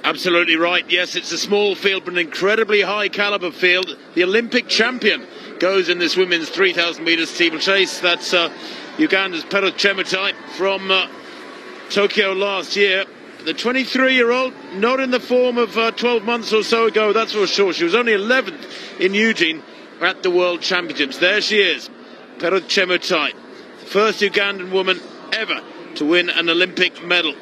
Absolutely right. Yes, it's a small field, but an incredibly high caliber field. The Olympic champion goes in this women's 3,000 metres steeplechase. That's Uganda's Chepkoech from Tokyo last year. The 23-year-old, not in the form of 12 months or so ago, that's for sure. She was only 11th in Eugene at the World Championships. There she is, Chepkoech, the first Ugandan woman ever to win an Olympic medal.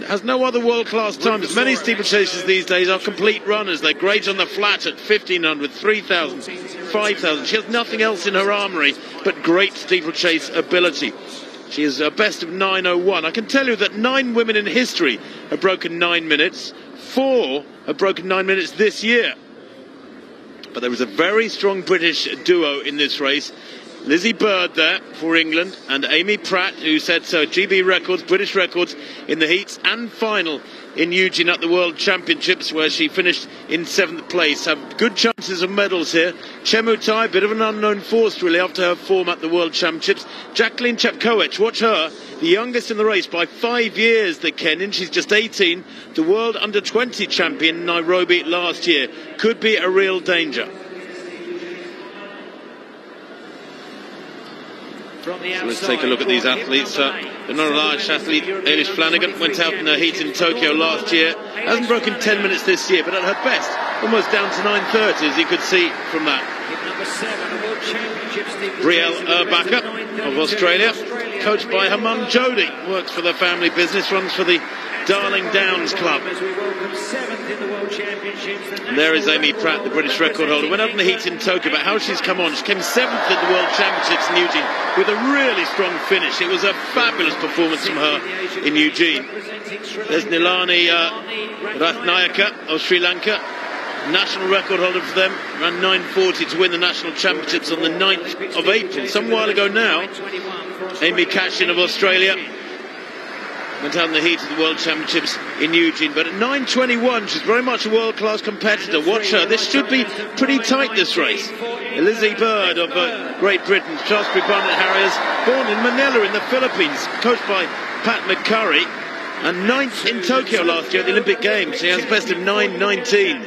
Has no other world-class times. Many steeplechases these days are complete runners. They're great on the flat at 1,500, 3,000, 5,000. She has nothing else in her armoury but great steeplechase ability. She is a best of 9:01. I can tell you that 9 women in history have broken 9 minutes. 4 have broken 9 minutes this year. But there was a very strong British duo in this race. Lizzie Bird there for England and Amy Pratt, who set GB records, British records in the heats and final in Eugene at the World Championships, where she finished in 7th place. Have good chances of medals here. Chepkoech, bit of an unknown force really after her form at the World Championships. Jackline Chepkoech, watch her, the youngest in the race by 5 years, the Kenyan. She's just 18, the World Under-20 champion in Nairobi last year. Could be a real danger. So let's take a look at these athletes. They're not a large athlete. Eilish Flanagan went out in her heat in Tokyo last year. Hasn't broken 10 minutes this year, but at her best, almost down to 9:30, as you could see from that. Brielle Urbacher of Australia, coached by her mum Jodie, works for the family business, runs for the Darling Downs Club. And there is Amy Pratt, the British record holder. Went out in the heat in Tokyo, but how she's come on. She came 7th at the World Championships in Eugene with a really strong finish. It was a fabulous performance from her in Eugene. There's Nilani Rathnayaka of Sri Lanka, national record holder for them, ran 9:40 to win the national championships on the 9th of April, some while ago now. Amy Cashin of Australia went out in the heat of the World Championships in Eugene, but at 9:21 she's very much a world-class competitor. Watch her. This should be pretty tight, this race. Lizzie Bird of Great Britain, Shaftesbury Barnet Harriers, born in Manila in the Philippines, coached by Pat McCurry, and 9th in Tokyo last year at the Olympic Games. She has a best of 9:19.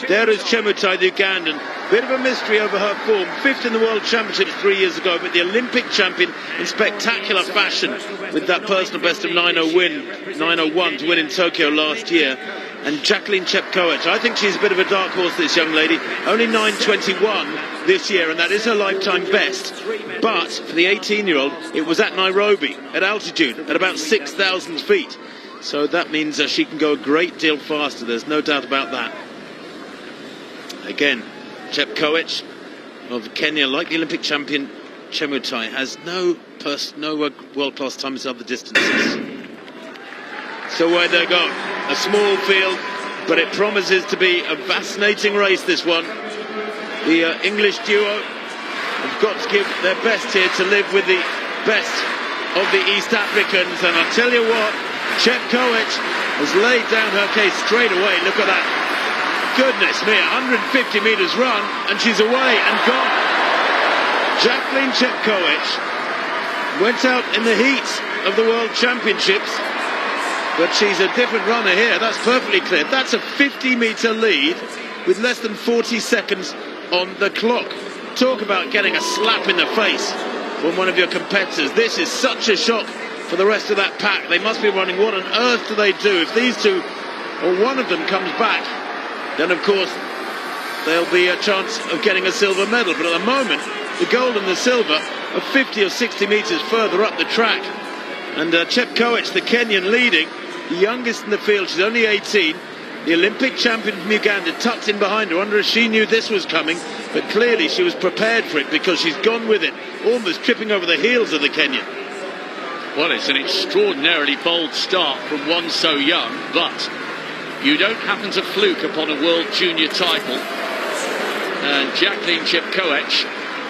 There is Chepkoech, the Ugandan. Bit of a mystery over her form. 5th in the World Championships 3 years ago, but the Olympic champion in spectacular fashion with that personal best of 9:01 to win in Tokyo last year. And Jackline Chepkoech, I think she's a bit of a dark horse, this young lady. Only 9:21 this year, and that is her lifetime best. But for the 18-year-old, it was at Nairobi, at altitude, at about 6,000 feet. So that means she can go a great deal faster. There's no doubt about that. Again, Chepkoech of Kenya, like the Olympic champion Chepkoech, has no world-class times in other distances. So where they go, a small field, but it promises to be a fascinating race, this one. The English duo have got to give their best here to live with the best of the East Africans, and I'll tell you what, Chepkoech has laid down her case straight away. Look at that. Goodness me, 150 metres run, and she's away and gone. Jackline Chepkoech went out in the heat of the World Championships, but she's a different runner here. That's perfectly clear. That's a 50-metre lead with less than 40 seconds on the clock. Talk about getting a slap in the face from one of your competitors. This is such a shock for the rest of that pack. They must be running. What on earth do they do? If these two, or one of them, comes back, then of course there'll be a chance of getting a silver medal. But at the moment, the gold and the silver are 50 or 60 metres further up the track. And Chepkoech, the Kenyan, leading, the youngest in the field. She's only 18. The Olympic champion from Uganda tucked in behind her. Wonder if she knew this was coming, but clearly she was prepared for it because she's gone with it, almost tripping over the heels of the Kenyan. Well, it's an extraordinarily bold start from one so young, but you don't happen to fluke upon a World Junior title. And Jackline Chepkoech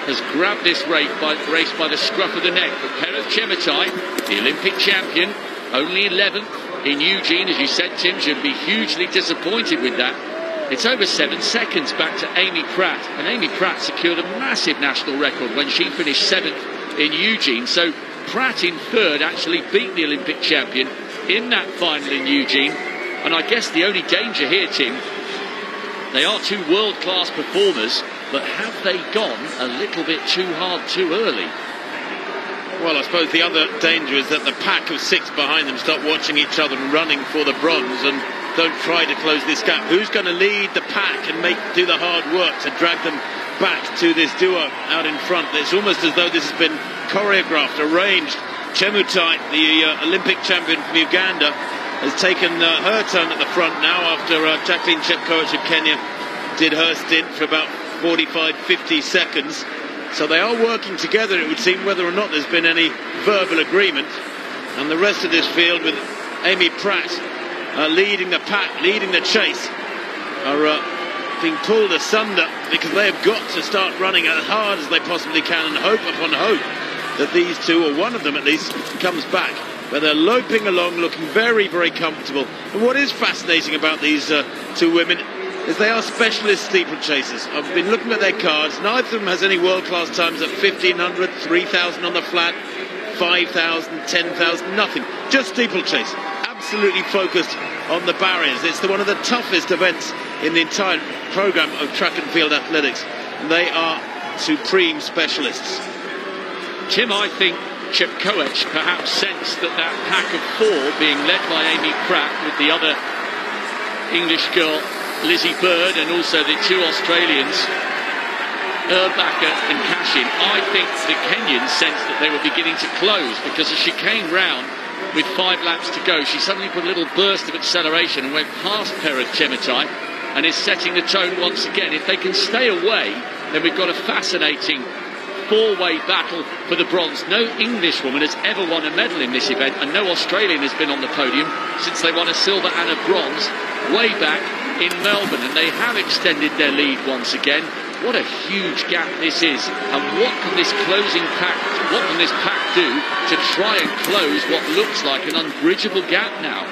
has grabbed this race by the scruff of the neck. But Chepkoech, the Olympic champion, only 11th in Eugene, as you said, Tim, should be hugely disappointed with that. It's over 7 seconds back to Amy Pratt, and Amy Pratt secured a massive national record when she finished 7th in Eugene. So Pratt in 3rd actually beat the Olympic champion in that final in Eugene. And I guess the only danger here, Tim, they are two world-class performers, but have they gone a little bit too hard too early? Well, I suppose the other danger is that the pack of 6 behind them start watching each other and running for the bronze and don't try to close this gap. Who's going to lead the pack and do the hard work to drag them back to this duo out in front? It's almost as though this has been choreographed, arranged. Chepkoech, the Olympic champion from Uganda, has taken her turn at the front now after Jackline Chepkoech of Kenya did her stint for about 45-50 seconds. So they are working together, it would seem, whether or not there's been any verbal agreement. And the rest of this field, with Amy Pratt leading the pack, leading the chase, are being pulled asunder because they have got to start running as hard as they possibly can and hope upon hope that these two, or one of them at least, comes back. But they're loping along, looking very, very comfortable. And what is fascinating about these two women is they are specialist steeplechasers. I've been looking at their cards. Neither of them has any world-class times at 1,500, 3,000 on the flat, 5,000, 10,000, nothing. Just steeplechase. Absolutely focused on the barriers. It's one of the toughest events in the entire programme of track and field athletics. And they are supreme specialists. Tim, I think Chepkoech perhaps sensed that pack of 4 being led by Amy Pratt with the other English girl, Lizzie Bird, and also the 2 Australians, Erbacker and Cashin. I think the Kenyans sensed that they were beginning to close, because as she came round with 5 laps to go, she suddenly put a little burst of acceleration and went past Perez Chepkoech and is setting the tone once again. If they can stay away, then we've got a fascinating 4-way battle for the bronze. No English woman has ever won a medal in this event, and no Australian has been on the podium since they won a silver and a bronze way back in Melbourne, and they have extended their lead once again. What a huge gap this is, and what can this pack do to try and close what looks like an unbridgeable gap now?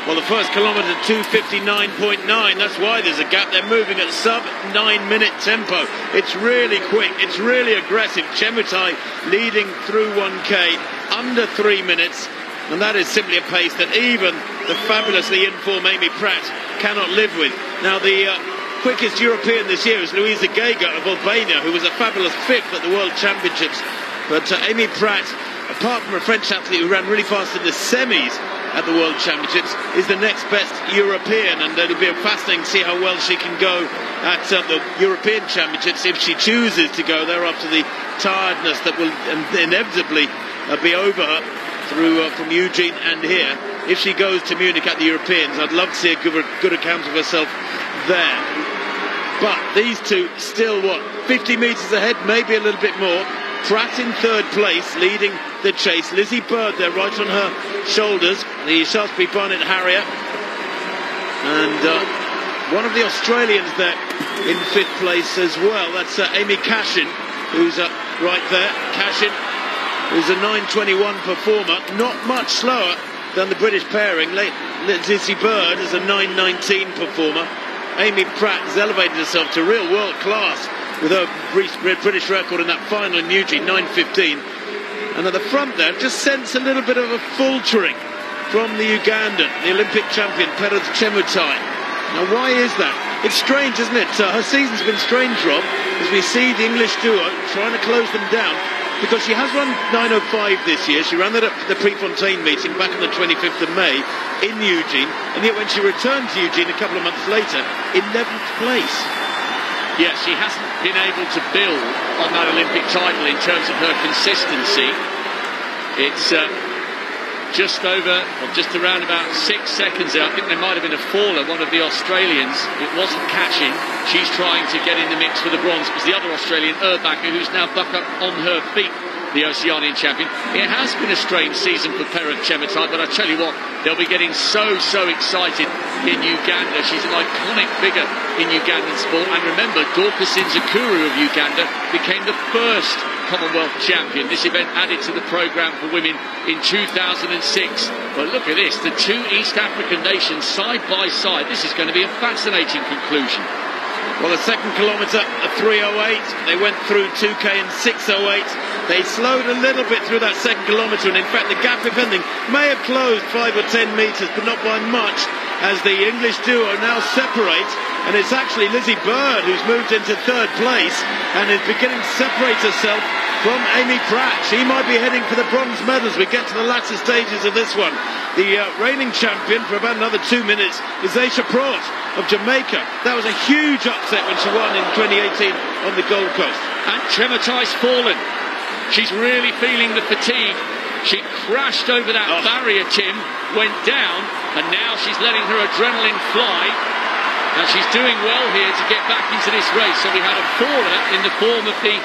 Well, the first kilometre 2:59.9, that's why there's a gap. They're moving at sub-9-minute tempo. It's really quick, it's really aggressive. Chepkoech leading through 1K under 3 minutes, and that is simply a pace that even the fabulously in-form Amy Pratt cannot live with. Now, the quickest European this year is Louisa Geiger of Albania, who was a fabulous 5th at the World Championships. But Amy Pratt, apart from a French athlete who ran really fast in the semis at the World Championships, is the next best European, and it'll be fascinating to see how well she can go at the European Championships if she chooses to go there after the tiredness that will inevitably be over her from Eugene and here. If she goes to Munich at the Europeans, I'd love to see a good account of herself there. But these two still, 50 metres ahead, maybe a little bit more. Pratt in 3rd place, leading the chase. Lizzie Bird there, right on her shoulders, the Shaftesbury Barnet Harrier. And one of the Australians there in 5th place as well. That's Amy Cashin, who's right there. Cashin, who's a 9:21 performer, not much slower than the British pairing. Lizzie Bird is a 9:19 performer. Amy Pratt has elevated herself to real world class with her British record in that final in Eugene, 9:15. And at the front there, just sense a little bit of a faltering from the Ugandan, the Olympic champion, Perez Chepkoech. Now, why is that? It's strange, isn't it? Her season's been strange, Rob, as we see the English duo trying to close them down, because she has run 9:05 this year. She ran that at the Prefontaine meeting back on the 25th of May in Eugene, and yet when she returned to Eugene a couple of months later, 11th place. Yes, she hasn't been able to build on that Olympic title in terms of her consistency. It's just around about 6 seconds there. I think there might have been a faller, one of the Australians. It wasn't catching. She's trying to get in the mix for the bronze. It was the other Australian, Erbacker, who's now back up on her feet, the Oceanian champion. It has been a strange season for Perez Chepkoech, but I tell you what, they'll be getting so excited in Uganda. She's an iconic figure in Ugandan sport. And remember, Dorcas Nzikuru of Uganda became the first Commonwealth champion. This event added to the programme for women in 2006. But look at this, the 2 East African nations side by side. This is going to be a fascinating conclusion. Well, the second kilometre, a 3:08. They went through 2K in 6:08. They slowed a little bit through that second kilometre, and in fact the gap, if anything, may have closed 5 or 10 metres, but not by much, as the English duo now separate. And it's actually Lizzie Bird who's moved into third place and is beginning to separate herself from Amy Pratt. She might be heading for the bronze medal as we get to the latter stages of this one. The reigning champion for about another 2 minutes is Aisha Pratt of Jamaica. That was a huge upset when she won in 2018 on the Gold Coast. And Chepkoech's fallen. She's really feeling the fatigue. She crashed over that barrier, Tim, went down, and now she's letting her adrenaline fly. And she's doing well here to get back into this race. So we had a faller in the form of the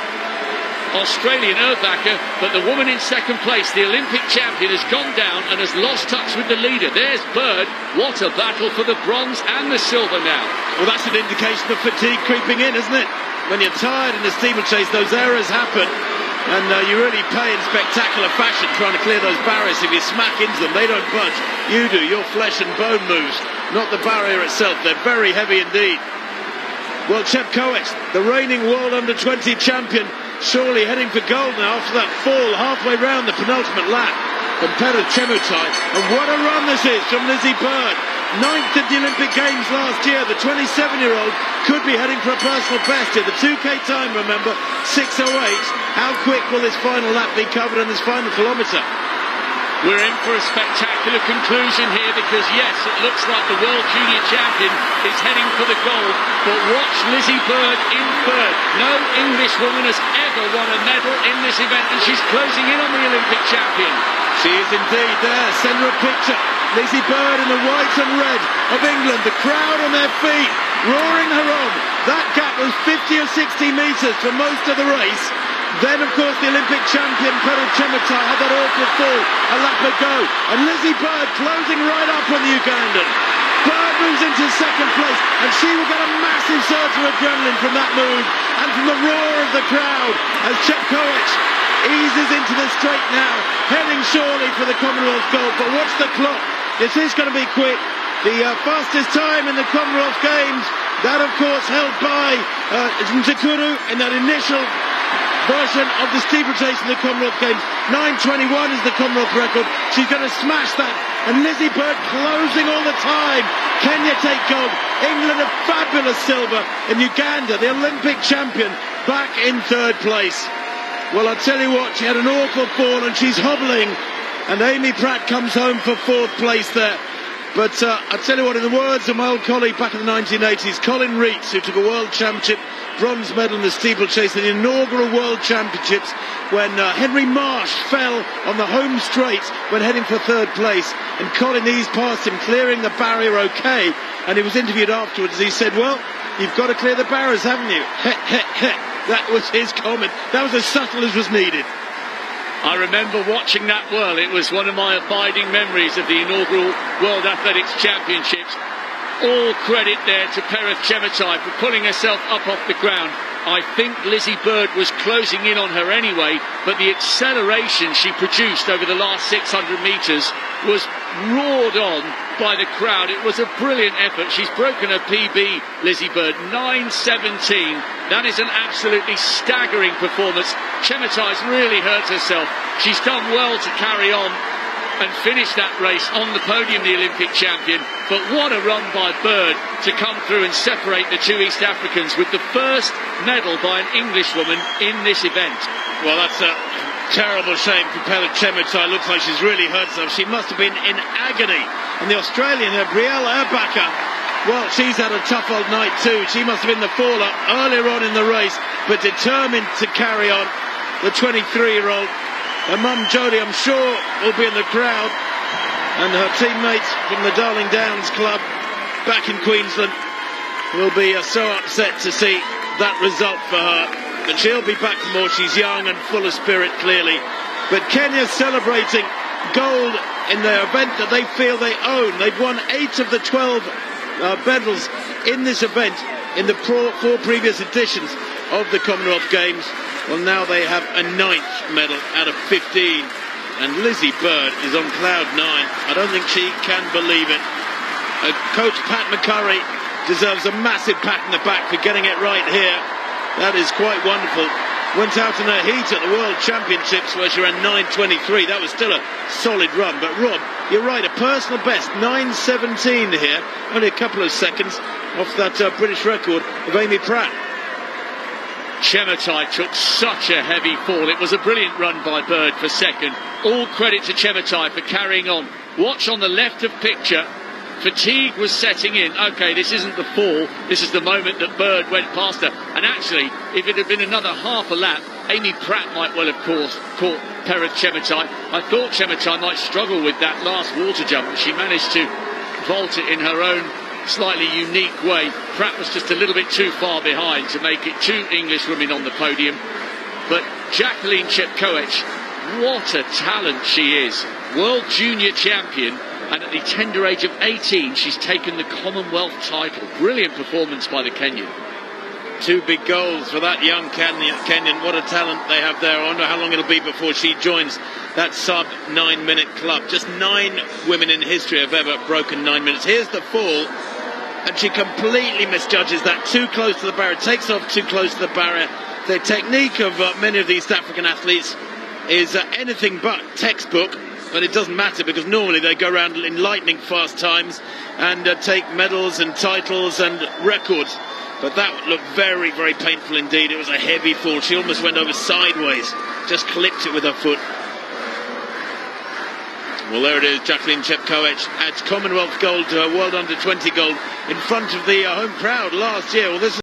Australian Erbacher, but the woman in second place, the Olympic champion, has gone down and has lost touch with the leader. There's Bird. What a battle for the bronze and the silver now. Well, that's an indication of fatigue creeping in, isn't it? When you're tired in the steeplechase, those errors happen. And you really pay in spectacular fashion trying to clear those barriers. If you smack into them, they don't budge. You do. Your flesh and bone moves, not the barrier itself. They're very heavy indeed. Well, Chepkoech, the reigning World Under-20 champion, surely heading for gold now after that fall halfway round the penultimate lap from Chepkoech. And what a run this is from Lizzie Bird. 9th at the Olympic Games last year. The 27-year-old could be heading for a personal best here. The 2K time, remember, 6:08. How quick will this final lap be covered in this final kilometre? We're in for a spectacular conclusion here because, yes, it looks like the World Junior Champion is heading for the gold. But watch Lizzie Bird in third. No English woman has ever won a medal in this event, and she's closing in on the Olympic champion. She is indeed there. Send her a picture. Lizzie Bird in the white and red of England. The crowd on their feet, roaring her on. That gap was 50 or 60 metres for most of the race. Then, of course, the Olympic champion, Chepkoech, had that awful fall a lap ago. And Lizzie Bird closing right up on the Ugandan. Bird moves into second place, and she will get a massive surge of adrenaline from that move and from the roar of the crowd as Chepkoech eases into the straight now, heading surely for the Commonwealth gold. But watch the clock. This is going to be quick. The fastest time in the Commonwealth Games, that of course held by Ntakuru in that initial version of the steeplechase in the Commonwealth Games. 9:21 is the Commonwealth record. She's going to smash that. And Lizzie Bird closing all the time. Kenya take gold. England a fabulous silver. And Uganda, the Olympic champion, back in third place. Well, I'll tell you what, she had an awful fall and she's hobbling. And Amy Pratt comes home for fourth place there. But I'll tell you what, in the words of my old colleague back in the 1980s, Colin Reitz, who took a world championship bronze medal in the steeplechase in the inaugural World Championships when Henry Marsh fell on the home straight when heading for third place, and Colin eased past him, clearing the barrier okay, and he was interviewed afterwards. He said, well, you've got to clear the barriers, haven't you? That was his comment. That was as subtle as was needed. I remember watching that whirl. It was one of my abiding memories of the inaugural World Athletics Championships. All credit there to Chepkoech for pulling herself up off the ground. I think Lizzie Bird was closing in on her anyway, but the acceleration she produced over the last 600 metres was roared on by the crowd. It was a brilliant effort. She's broken her PB, Lizzie Bird, 9:17. That is an absolutely staggering performance. Chepkoech really hurt herself. She's done well to carry on and finish that race on the podium, the Olympic champion. But what a run by Bird to come through and separate the two East Africans with the first medal by an Englishwoman in this event. Well, that's a terrible shame for Chepkoech. Looks like she's really hurt herself. She must have been in agony. And the Australian, Brielle Erbacher, well, she's had a tough old night too. She must have been the faller earlier on in the race, but determined to carry on. The 23-year-old, her mum Jodie, I'm sure, will be in the crowd, and her teammates from the Darling Downs club back in Queensland will be so upset to see that result for her. But she'll be back for more. She's young and full of spirit, clearly. But Kenya's celebrating gold in their event that they feel they own. They've won 8 of the 12 medals in this event in the 4 previous editions of the Commonwealth Games. Well, now they have a 9th medal out of 15. And Lizzie Bird is on cloud 9. I don't think she can believe it. Coach Pat McCurry deserves a massive pat in the back for getting it right here. That is quite wonderful. went out in a heat at the World Championships where she ran 9.23. That was still a solid run. But Rob, you're right, a personal best, 9.17 here, only a couple of seconds off that British record of Amy Pratt. Chepkoech took such a heavy fall. It was a brilliant run by Bird for second. All credit to Chepkoech for carrying on. Watch on the left of picture. Fatigue was setting in. OK, this isn't the fall. This is the moment that Bird went past her. And actually, if it had been another half a lap, Amy Pratt might well have caught Chepkoech. I thought Chepkoech might struggle with that last water jump, but she managed to vault it in her own slightly unique way. Pratt was just a little bit too far behind to make it 2 English women on the podium. But Jackline Chepkoech, what a talent she is. World junior champion, and at the tender age of 18 she's taken the Commonwealth title. Brilliant performance by the Kenyan. 2 big goals for that young Kenyan. What a talent they have there. I wonder how long it'll be before she joins that sub 9-minute club. Just 9 women in history have ever broken 9 minutes. Here's the fall, and she completely misjudges that. Too close to the barrier, takes off too close to the barrier. The technique of many of these African athletes is anything but textbook, but it doesn't matter because normally they go around in lightning fast times and take medals and titles and records. But that looked very, very painful indeed. It was a heavy fall. She almost went over sideways, just clipped it with her foot. Well, there it is. Jackline Chepkoech adds Commonwealth gold to her World Under-20 gold in front of the home crowd last year. Well, this